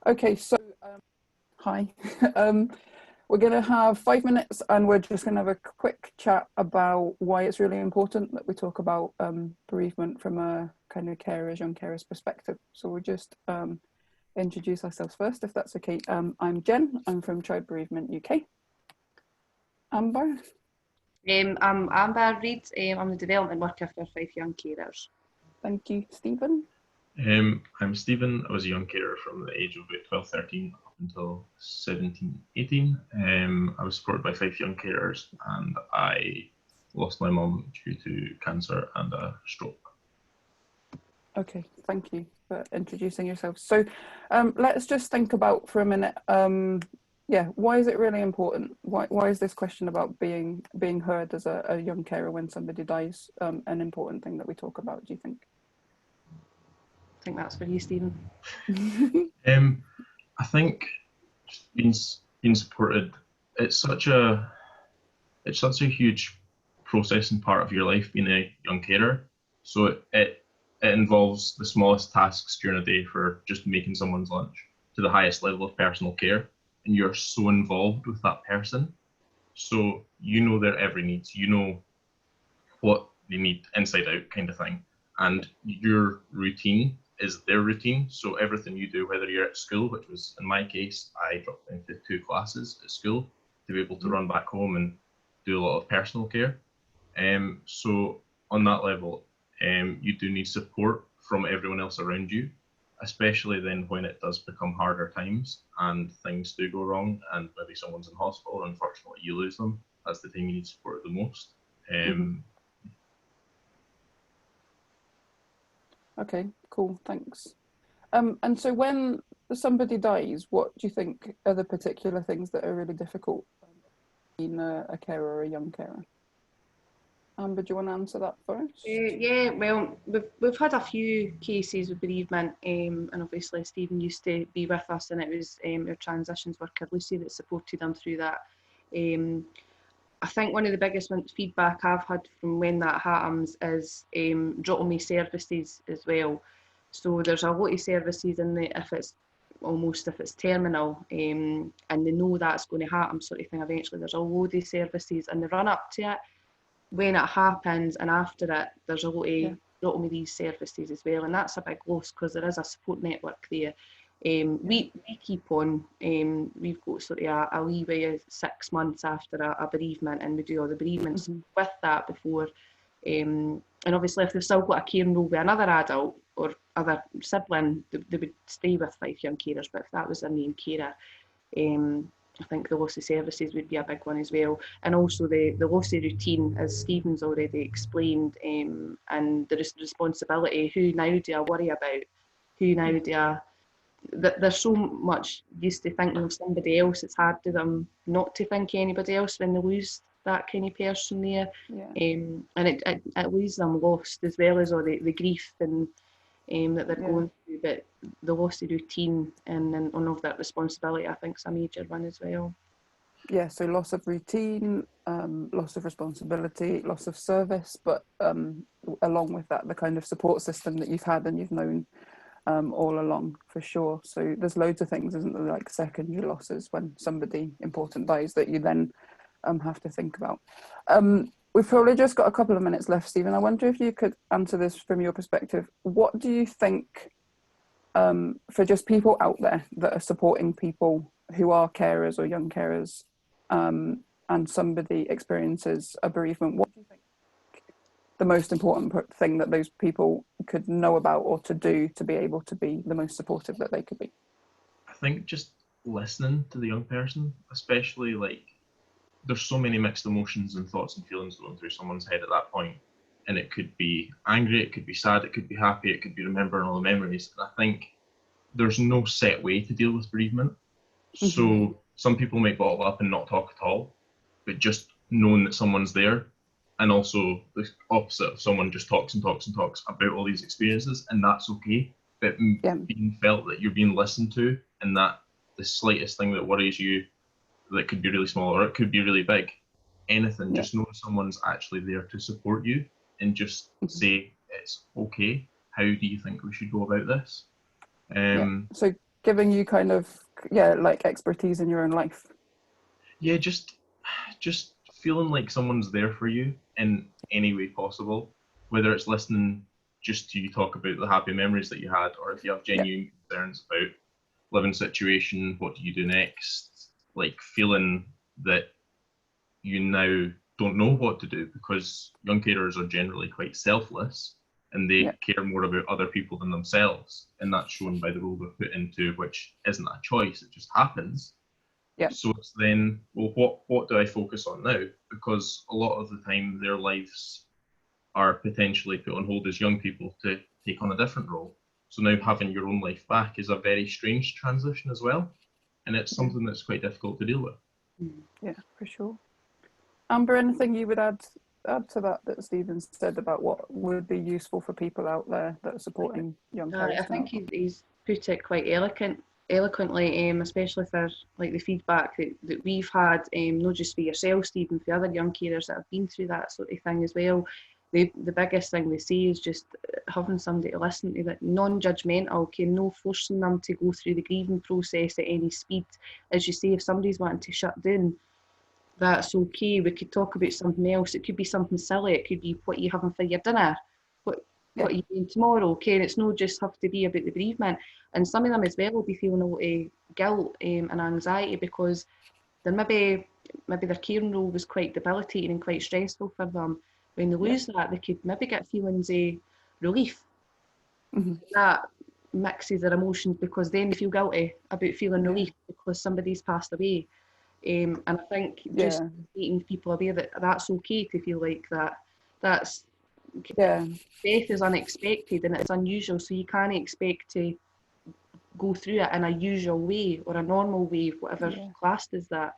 Okay, so hi. We're going to have 5 minutes and we're just going to have a quick chat about why it's really important that we talk about bereavement from a kind of young carers perspective. So we'll just introduce ourselves first, if that's okay. I'm Jen, I'm from Fife Bereavement UK. Amber? I'm Amber Reid. I'm the development worker for Fife Young Carers. Thank you. Stephen? I'm Stephen. I was a young carer from the age of about 12, 13 up until 17, 18. I was supported by Fife Young Carers and I lost my mum due to cancer and a stroke. Okay, thank you for introducing yourself. So let's just think about for a minute, why is it really important? Why is this question about being heard as a young carer when somebody dies an important thing that we talk about, do you think? I think that's for you, Stephen. I think being supported, it's such a huge process and part of your life being a young carer. So it involves the smallest tasks during a day, for just making someone's lunch, to the highest level of personal care, and you're so involved with that person. So you know their every needs, you know what they need inside out, kind of thing. And your routine is their routine. So everything you do, whether you're at school, which was in my case, I dropped into 2 classes at school to be able to run back home and do a lot of personal care. So on that level, you do need support from everyone else around you, especially then when it does become harder times and things do go wrong and maybe someone's in hospital and unfortunately you lose them. That's the time you need support the most. Okay, cool, thanks. And so when somebody dies, what do you think are the particular things that are really difficult being a carer or a young carer? Amber, do you want to answer that first? Yeah, well, we've had a few cases with bereavement, and obviously Stephen used to be with us, and it was our transitions worker Lucy that supported him through that. I think one of the biggest feedback I've had from when that happens is dropping me services as well. So there's a lot of services in the if it's terminal, and they know that's going to happen, sort of thing. Eventually, there's a load of services, and they run up to it. When it happens and after it, there's a lot of these services as well, and that's a big loss because there is a support network there. We keep on, we've got sort of a leeway of 6 months after a bereavement, and we do all the bereavements with that before. And obviously if they've still got a caring role with another adult or other sibling, they would stay with Fife Young Carers, but if that was their main carer, I think the loss of services would be a big one as well. And also the loss of routine, as Stephen's already explained, and the responsibility. Who now do I worry about? Who now do I... They're so much used to thinking of somebody else, it's hard to them not to think of anybody else when they lose that kind of person there. And it leaves them lost, as well as all the grief and that they're going through, but the loss of routine and all of that responsibility, I think, is a major one as well. Yeah, so loss of routine, loss of responsibility, loss of service, but along with that, the kind of support system that you've had and you've known all along, for sure. So there's loads of things, isn't there, like secondary losses when somebody important dies that you then have to think about. We've probably just got a couple of minutes left, Stephen. I wonder if you could answer this from your perspective. What do you think, for just people out there that are supporting people who are carers or young carers, and somebody experiences a bereavement, what do you think the most important thing that those people could know about or to do to be able to be the most supportive that they could be? I think just listening to the young person, especially, like, there's so many mixed emotions and thoughts and feelings going through someone's head at that point. And it could be angry, it could be sad, it could be happy, it could be remembering all the memories. And I think there's no set way to deal with bereavement. So some people might bottle up and not talk at all, but just knowing that someone's there, and also the opposite of someone just talks and talks and talks about all these experiences, and that's okay. But being felt that you're being listened to, and that the slightest thing that worries you, that could be really small or it could be really big, anything, just know someone's actually there to support you, and just say, it's okay, how do you think we should go about this? So giving you kind of, like expertise in your own life? Yeah, just feeling like someone's there for you in any way possible, whether it's listening just to you talk about the happy memories that you had, or if you have genuine concerns about living situation, what do you do next? Like feeling that you now don't know what to do, because young carers are generally quite selfless and they care more about other people than themselves, and that's shown by the role they're put into, which isn't a choice, it just happens. So it's then, well, what do I focus on now? Because a lot of the time their lives are potentially put on hold as young people to take on a different role. So now having your own life back is a very strange transition as well. And it's something that's quite difficult to deal with. Yeah, for sure. Amber, anything you would add to that Stephen said about what would be useful for people out there that are supporting young carers? I think he's put it quite eloquently, especially for like the feedback that we've had, not just for yourself, Stephen, for other young carers that have been through that sort of thing as well. The biggest thing they say is just having somebody to listen to, that non-judgmental, okay, no forcing them to go through the grieving process at any speed. As you say, if somebody's wanting to shut down, that's okay. We could talk about something else. It could be something silly. It could be what are you having for your dinner, what are you doing tomorrow, okay? And it's not just have to be about the bereavement. And some of them as well will be feeling a lot of guilt and anxiety because they're maybe their caring role was quite debilitating and quite stressful for them. When they lose that, they could maybe get feelings of relief. That mixes their emotions, because then they feel guilty about feeling relief because somebody's passed away. And I think just making people aware that that's okay to feel like that. That's death is unexpected and it's unusual, so you can't expect to go through it in a usual way or a normal way, whatever classed as that.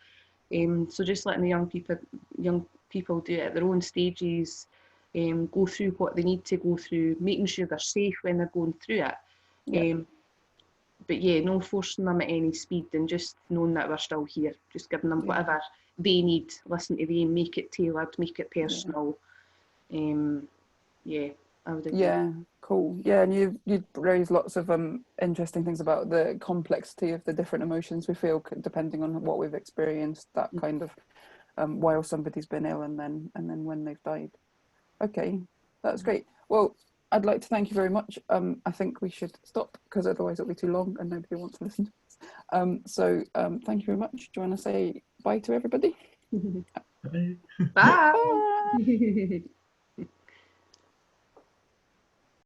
So just letting the young people do it at their own stages, go through what they need to go through, making sure they're safe when they're going through it. But no forcing them at any speed, and just knowing that we're still here, just giving them whatever they need, listen to them, make it tailored, make it personal. I would agree. Yeah, cool. Yeah, and you raised lots of interesting things about the complexity of the different emotions we feel depending on what we've experienced, that kind of while somebody's been ill and then when they've died. Okay, that's great. Well, I'd like to thank you very much. I think we should stop because otherwise it'll be too long and nobody wants to listen to us. So thank you very much. Do you want to say bye to everybody? Bye. Bye.